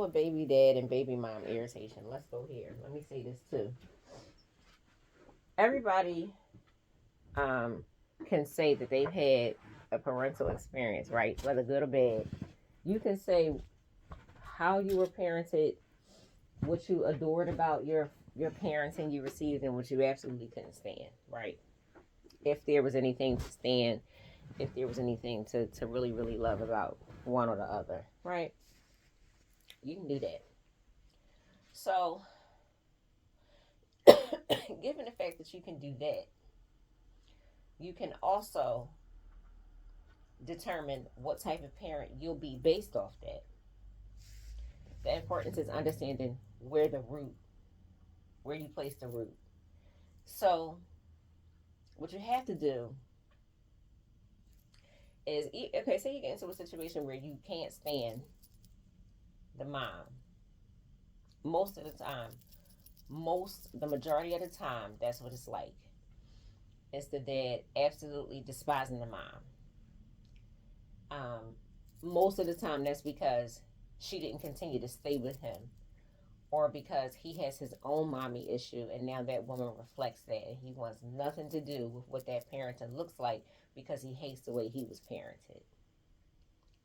with baby dad and baby mom irritation. Let's go here. Let me say this too. Everybody um, can say that they've had a parental experience, right? Whether good or bad. You can say how you were parented, what you adored about your parenting you received, and what you absolutely couldn't stand, right? If there was anything to stand, if there was anything to really, really love about one or the other, right? You can do that. So, given the fact that you can do that, you can also determine what type of parent you'll be based off that. The importance is understanding where you place the root. So, what you have to do is, okay, say you get into a situation where you can't stand the mom. Most of the time, the majority of the time, that's what it's like. It's the dad absolutely despising the mom. Um, Most of the time, that's because she didn't continue to stay with him, or because he has his own mommy issue, and now that woman reflects that, and he wants nothing to do with what that parenting looks like because he hates the way he was parented.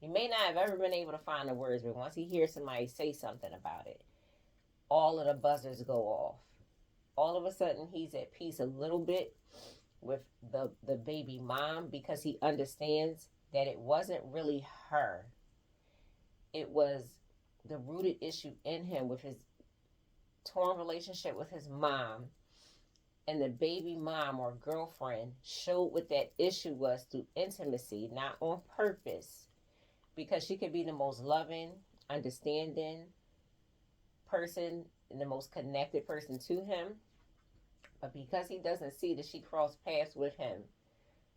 He may not have ever been able to find the words, but once he hears somebody say something about it, all of the buzzers go off. All of a sudden, he's at peace a little bit with the baby mom because he understands that it wasn't really her. It was the rooted issue in him with his torn relationship with his mom, and the baby mom or girlfriend showed what that issue was through intimacy, not on purpose, because she could be the most loving, understanding person and the most connected person to him. But because he doesn't see that she crossed paths with him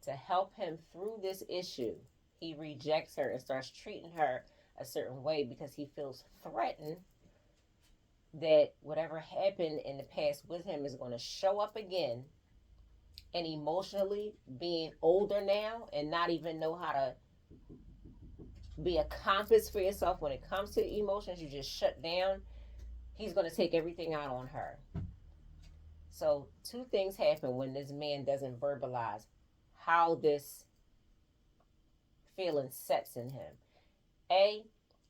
to help him through this issue, he rejects her and starts treating her a certain way because he feels threatened that whatever happened in the past with him is going to show up again. And emotionally, being older now and not even know how to be a compass for yourself when it comes to emotions, you just shut down. He's going to take everything out on her. So, two things happen when this man doesn't verbalize how this feeling sets in him. A,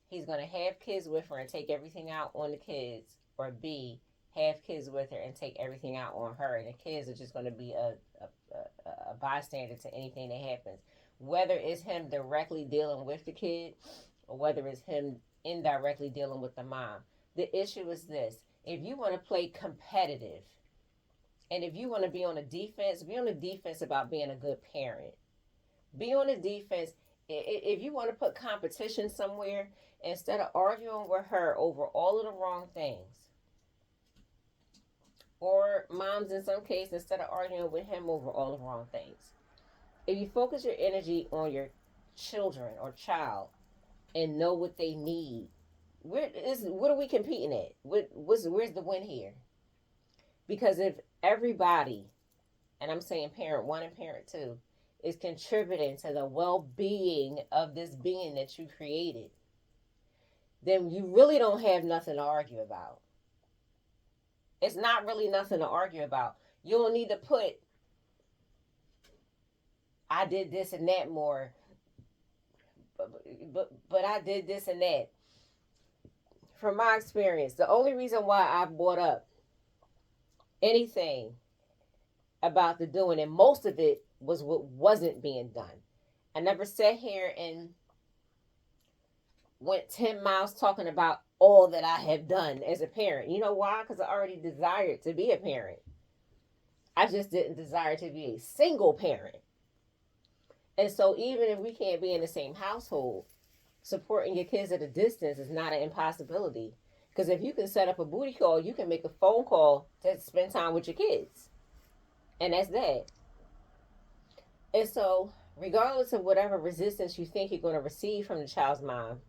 he's going to have kids with her and take everything out on the kids. Or B, have kids with her and take everything out on her. And the kids are just going to be a bystander to anything that happens. Whether it's him directly dealing with the kid or whether it's him indirectly dealing with the mom. The issue is this. If you want to play competitive, and if you want to be on the defense about being a good parent. Be on the defense. If you want to put competition somewhere, instead of arguing with her over all of the wrong things, or moms in some cases, instead of arguing with him over all the wrong things, if you focus your energy on your children or child and know what they need, what are we competing at? Where's the win here? Because if everybody, and I'm saying parent one and parent two, is contributing to the well-being of this being that you created, then you really don't have nothing to argue about. It's not really nothing to argue about. You don't need to put, I did this and that more, but I did this and that. From my experience, the only reason why I brought up anything about the doing, and most of it was what wasn't being done. I never sat here and went 10 miles talking about all that I have done as a parent. You know why? Because I already desired to be a parent. I just didn't desire to be a single parent. And so even if we can't be in the same household, supporting your kids at a distance is not an impossibility. Because if you can set up a booty call, you can make a phone call to spend time with your kids. And that's that. And so, regardless of whatever resistance you think you're going to receive from the child's mom,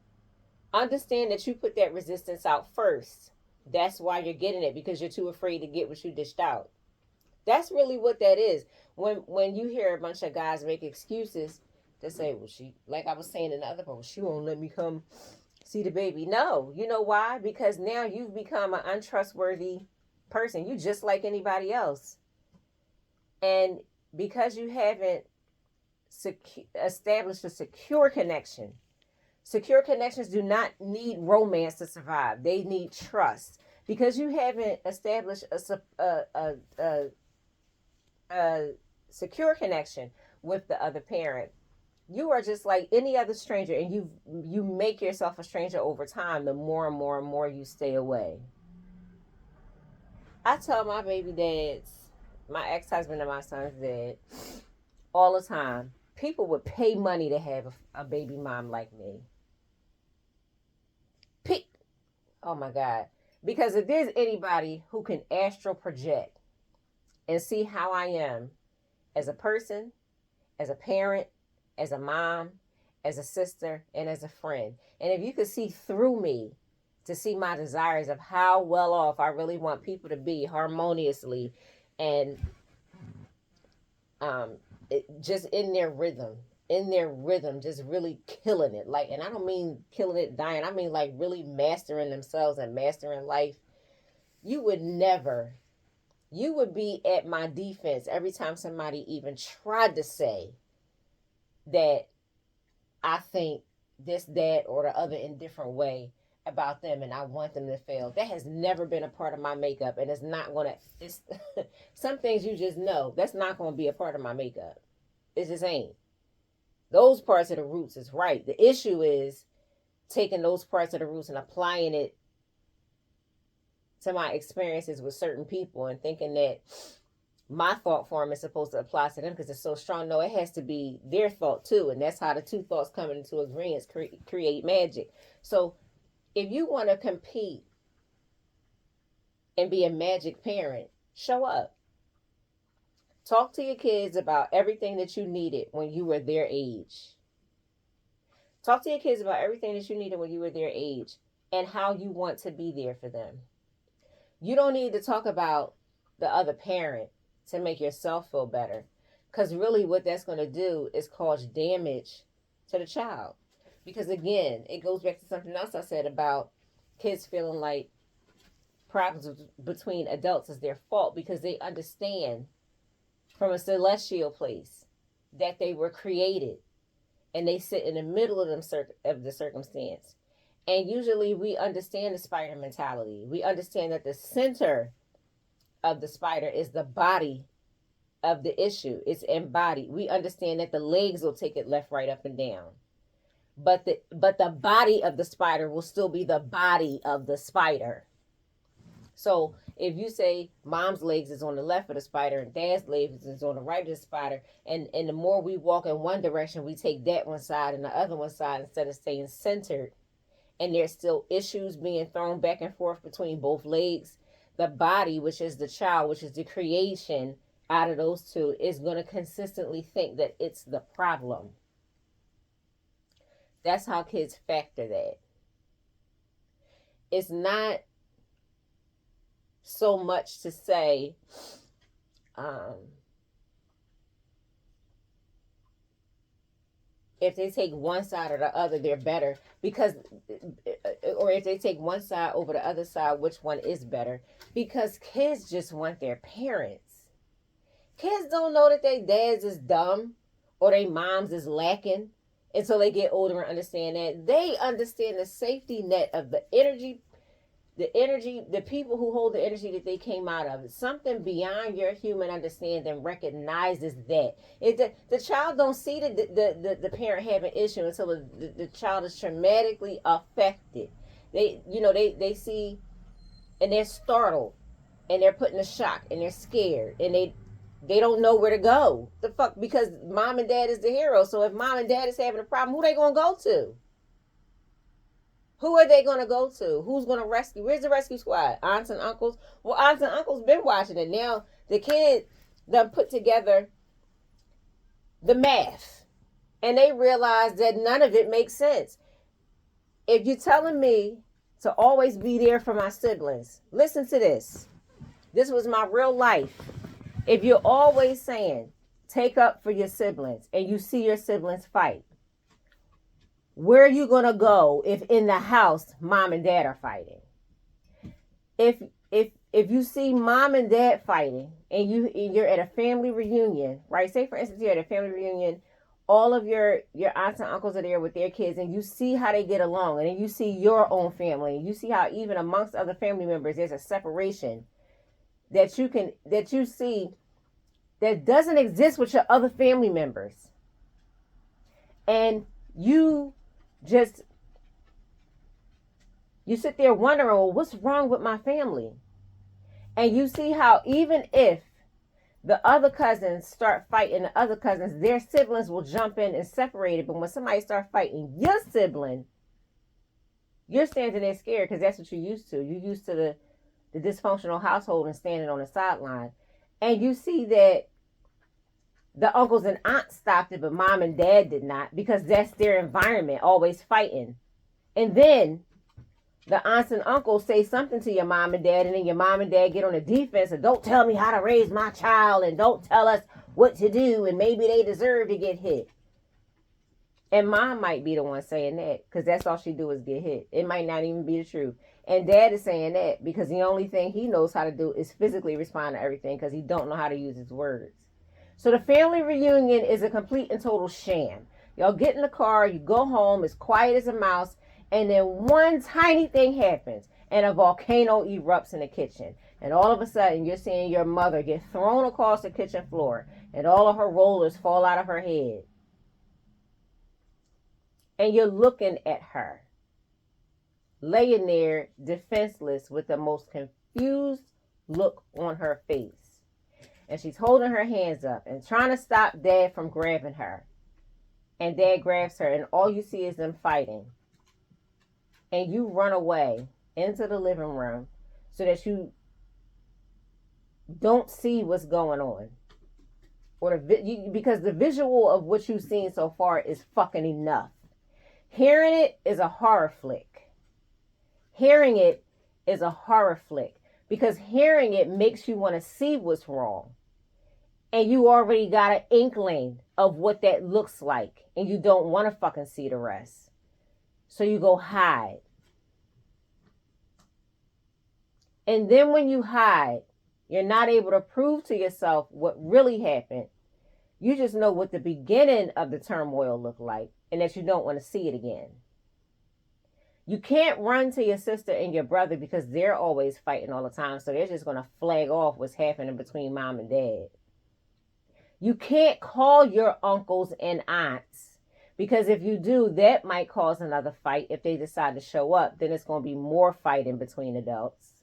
understand that you put that resistance out first. That's why you're getting it, because you're too afraid to get what you dished out. That's really what that is. When you hear a bunch of guys make excuses to say, well, she, like I was saying in the other one, she won't let me come see the baby. No, you know why? Because now you've become an untrustworthy person. You just like anybody else. And because you haven't established a secure connection, secure connections do not need romance to survive. They need trust. Because you haven't established a secure connection with the other parent, you are just like any other stranger, and you make yourself a stranger over time. The more and more and more you stay away. I tell my baby dads, my ex-husband and my son's dad, all the time, people would pay money to have a baby mom like me. Oh my God. Because if there's anybody who can astral project and see how I am as a person, as a parent, as a mom, as a sister, and as a friend, and if you could see through me to see my desires of how well off I really want people to be harmoniously and just in their rhythm, just really killing it. Like, and I don't mean killing it, dying. I mean like really mastering themselves and mastering life. You would be at my defense every time somebody even tried to say that I think this, that, or the other in different way about them and I want them to fail. That has never been a part of my makeup, and it's not going to, it's some things you just know that's not going to be a part of my makeup. It just ain't. Those parts of the roots is right. The issue is taking those parts of the roots and applying it to my experiences with certain people and thinking that my thought form is supposed to apply to them because it's so strong. No, it has to be their thought too. And that's how the two thoughts coming into agreement create magic. So if you want to compete and be a magic parent, show up. Talk to your kids about everything that you needed when you were their age. Talk to your kids about everything that you needed when you were their age and how you want to be there for them. You don't need to talk about the other parent to make yourself feel better, because really what that's going to do is cause damage to the child. Because again, it goes back to something else I said about kids feeling like problems between adults is their fault, because they understand from a celestial place that they were created and they sit in the middle of the circumstance. And usually we understand the spider mentality. We understand that the center of the spider is the body of the issue. It's embodied. We understand that the legs will take it left, right, up, and down. But the body of the spider will still be the body of the spider. So if you say mom's legs is on the left of the spider and dad's legs is on the right of the spider, and the more we walk in one direction, we take that one side and the other one side instead of staying centered, and there's still issues being thrown back and forth between both legs, the body, which is the child, which is the creation out of those two, is going to consistently think that it's the problem. That's how kids factor that. It's not so much to say, if they take one side or the other, they're better, because, or if they take one side over the other side, which one is better? Because kids just want their parents. Kids don't know that their dads is dumb or their moms is lacking until they get older and understand that. They understand the safety net of the energy, the people who hold the energy that they came out of. Something beyond your human understanding recognizes that. The child don't see the parent have an issue until the child is traumatically affected. They see, and they're startled, and they're put in a shock, and they're scared, and they don't know where to go. The fuck, because mom and dad is the hero. So if mom and dad is having a problem, who they gonna go to? Who are they going to go to? Who's going to rescue? Where's the rescue squad? Aunts and uncles? Well, aunts and uncles been watching it. Now the kid done put together the math, and they realize that none of it makes sense. If you're telling me to always be there for my siblings, listen to this. This was my real life. If you're always saying take up for your siblings and you see your siblings fight, Where are you going to go if in the house mom and dad are fighting? If you see mom and dad fighting and you're at a family reunion, right? Say for instance you're at a family reunion, all of your aunts and uncles are there with their kids, and you see how they get along, and then you see your own family, and you see how even amongst other family members there's a separation that you see that doesn't exist with your other family members. And you just you sit there wondering, well, what's wrong with my family? And you see how even if the other cousins start fighting the other cousins, their siblings will jump in and separate it. But when somebody starts fighting your sibling, you're standing there scared because that's what you're used to. You're used to the dysfunctional household and standing on the sideline. And you see that the uncles and aunts stopped it, but mom and dad did not, because that's their environment, always fighting. And then the aunts and uncles say something to your mom and dad, and then your mom and dad get on the defense and don't tell me how to raise my child, and don't tell us what to do, and maybe they deserve to get hit. And mom might be the one saying that because that's all she do is get hit. It might not even be the truth. And dad is saying that because the only thing he knows how to do is physically respond to everything because he don't know how to use his words. So the family reunion is a complete and total sham. Y'all get in the car, you go home, as quiet as a mouse, and then one tiny thing happens, and a volcano erupts in the kitchen. And all of a sudden, you're seeing your mother get thrown across the kitchen floor, and all of her rollers fall out of her head. And you're looking at her, laying there defenseless with the most confused look on her face. And she's holding her hands up and trying to stop dad from grabbing her. And dad grabs her, and all you see is them fighting. And you run away into the living room so that you don't see what's going on. Because the visual of what you've seen so far is fucking enough. Hearing it is a horror flick. Hearing it is a horror flick. Because hearing it makes you want to see what's wrong. And you already got an inkling of what that looks like. And you don't want to fucking see the rest. So you go hide. And then when you hide, you're not able to prove to yourself what really happened. You just know what the beginning of the turmoil looked like. And that you don't want to see it again. You can't run to your sister and your brother because they're always fighting all the time. So they're just going to flag off what's happening between mom and dad. You can't call your uncles and aunts because if you do, that might cause another fight. If they decide to show up, then it's going to be more fighting between adults.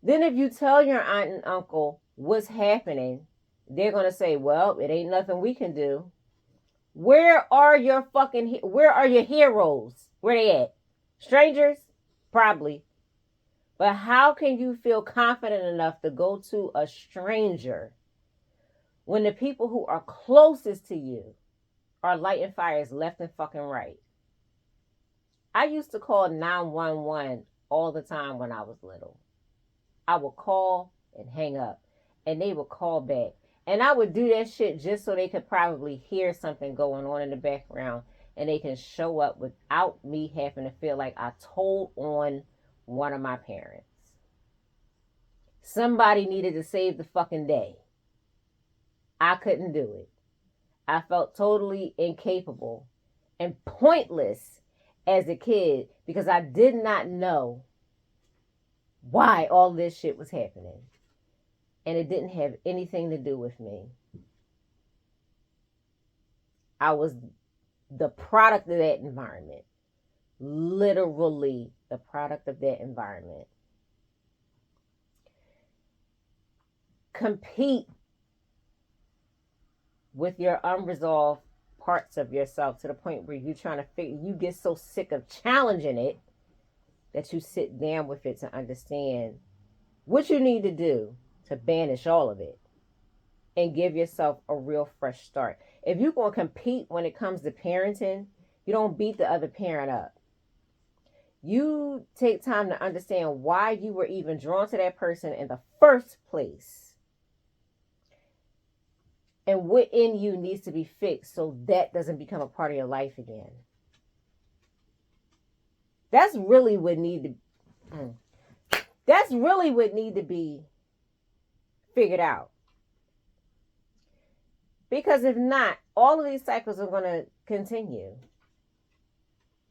Then if you tell your aunt and uncle what's happening, they're going to say, well, it ain't nothing we can do. Where are your heroes? Where they at? Strangers? Probably. But how can you feel confident enough to go to a stranger when the people who are closest to you are lighting fires left and fucking right? I used to call 911 all the time when I was little. I would call and hang up, and they would call back. And I would do that shit just so they could probably hear something going on in the background, and they can show up without me having to feel like I told on one of my parents. Somebody needed to save the fucking day. I couldn't do it. I felt totally incapable and pointless as a kid because I did not know why all this shit was happening. And it didn't have anything to do with me. I was the product of that environment. Literally the product of that environment. Compete with your unresolved parts of yourself to the point where you get so sick of challenging it that you sit down with it to understand what you need to do to banish all of it and give yourself a real fresh start. If you're going to compete when it comes to parenting, you don't beat the other parent up. You take time to understand why you were even drawn to that person in the first place. And what in you needs to be fixed so that doesn't become a part of your life again. That's really what need to be figured out. Because if not, all of these cycles are going to continue.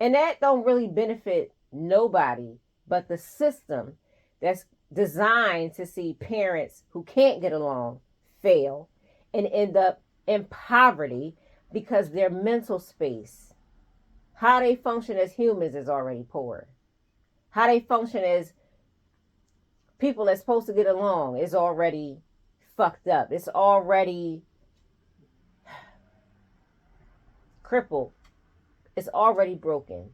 And that don't really benefit nobody but the system that's designed to see parents who can't get along fail and end up in poverty because their mental space, how they function as humans, is already poor. How they function as people that's supposed to get along is already fucked up. It's already crippled. It's already broken.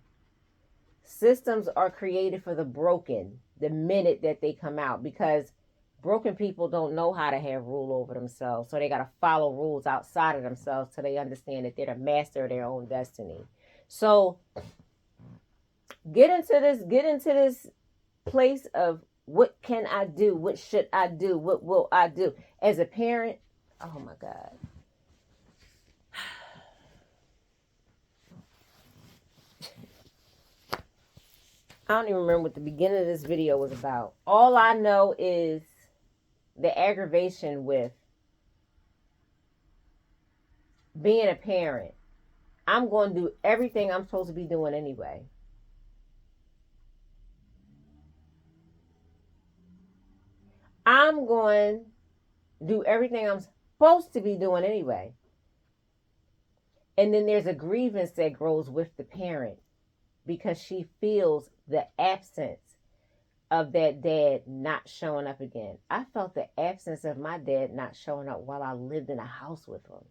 Systems are created for the broken the minute that they come out, because broken people don't know how to have rule over themselves. So they got to follow rules outside of themselves till they understand that they're the master of their own destiny. So get into this place of, what can I do? What should I do? What will I do? As a parent, oh my God. I don't even remember what the beginning of this video was about. All I know is the aggravation with being a parent. I'm going to do everything I'm supposed to be doing anyway. I'm going to do everything I'm supposed to be doing anyway. And then there's a grievance that grows with the parent because she feels the absence of that dad not showing up again. I felt the absence of my dad not showing up while I lived in a house with him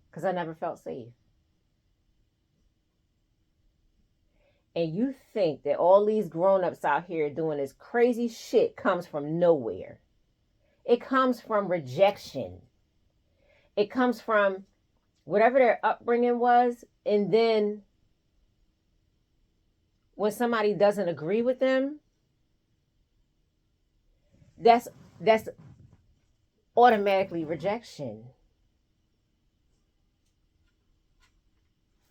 because I never felt safe. And you think that all these grown-ups out here doing this crazy shit comes from nowhere. It comes from rejection. It comes from whatever their upbringing was, and then when somebody doesn't agree with them, that's automatically rejection.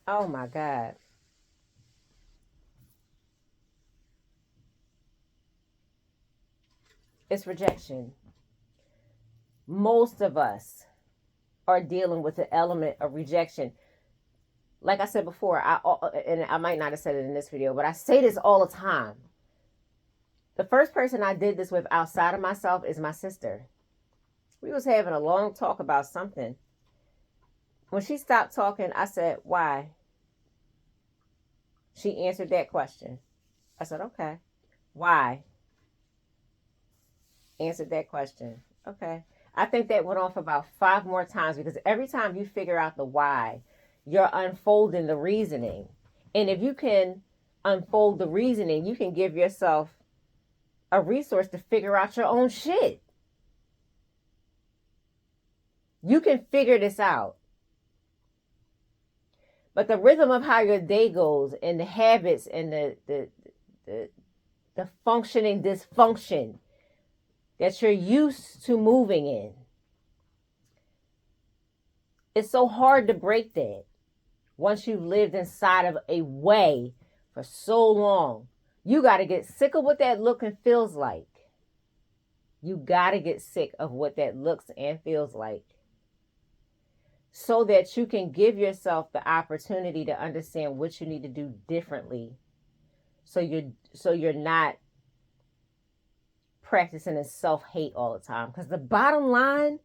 Oh my God. It's rejection. Most of us are dealing with the element of rejection. Like I said before, I might not have said it in this video, but I say this all the time. The first person I did this with outside of myself is my sister. We was having a long talk about something. When she stopped talking, I said, why? She answered that question. I said, okay. Why? Answered that question. Okay. I think that went on for about 5 more times, because every time you figure out the why, you're unfolding the reasoning. And if you can unfold the reasoning, you can give yourself a resource to figure out your own shit. You can figure this out. But the rhythm of how your day goes and the habits and the functioning dysfunction that you're used to moving in, it's so hard to break that once you've lived inside of a way for so long. You got to get sick of what that look and feels like. You got to get sick of what that looks and feels like, so that you can give yourself the opportunity to understand what you need to do differently, so you're not practicing in self-hate all the time. Because the bottom line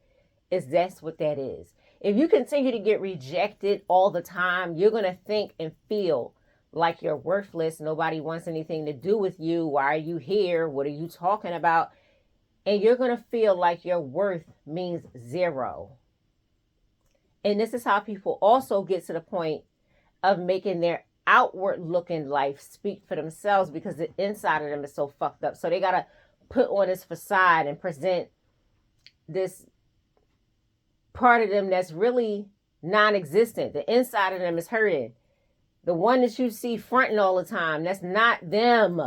is that's what that is. If you continue to get rejected all the time, you're going to think and feel like you're worthless. Nobody wants anything to do with you. Why are you here? What are you talking about? And you're going to feel like your worth means 0. And this is how people also get to the point of making their outward looking life speak for themselves, because the inside of them is so fucked up. So they got to put on this facade and present this part of them that's really non-existent. The inside of them is hurting. The one that you see fronting all the time, that's not them.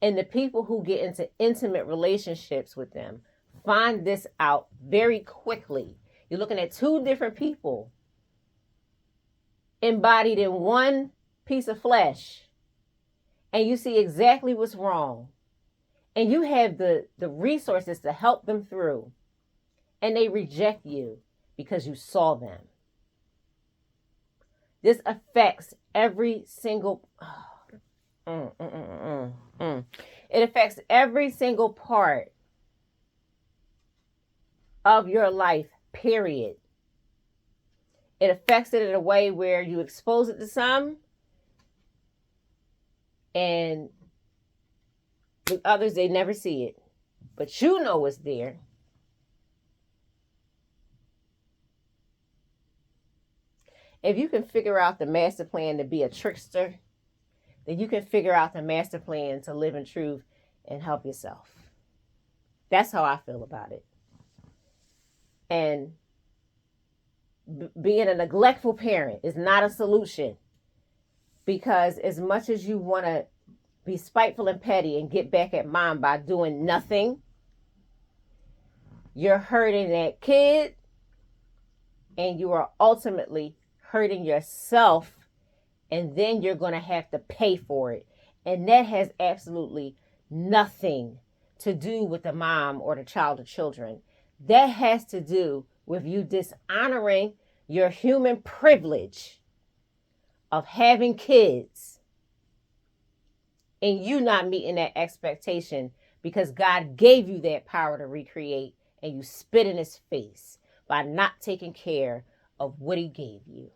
And the people who get into intimate relationships with them find this out very quickly. You're looking at two different people embodied in one piece of flesh, and you see exactly what's wrong, and you have the resources to help them through, and they reject you because you saw them. This affects every single it affects every single part of your life, period. It affects it in a way where you expose it to some, and with others, they never see it. But you know it's there. If you can figure out the master plan to be a trickster, then you can figure out the master plan to live in truth and help yourself. That's how I feel about it. And being a neglectful parent is not a solution, because as much as you want to be spiteful and petty and get back at mom by doing nothing, you're hurting that kid, and you are ultimately hurting yourself, and then you're going to have to pay for it. And that has absolutely nothing to do with the mom or the child or children. That has to do with you dishonoring your human privilege of having kids, and you not meeting that expectation because God gave you that power to recreate, and you spit in his face by not taking care of what he gave you.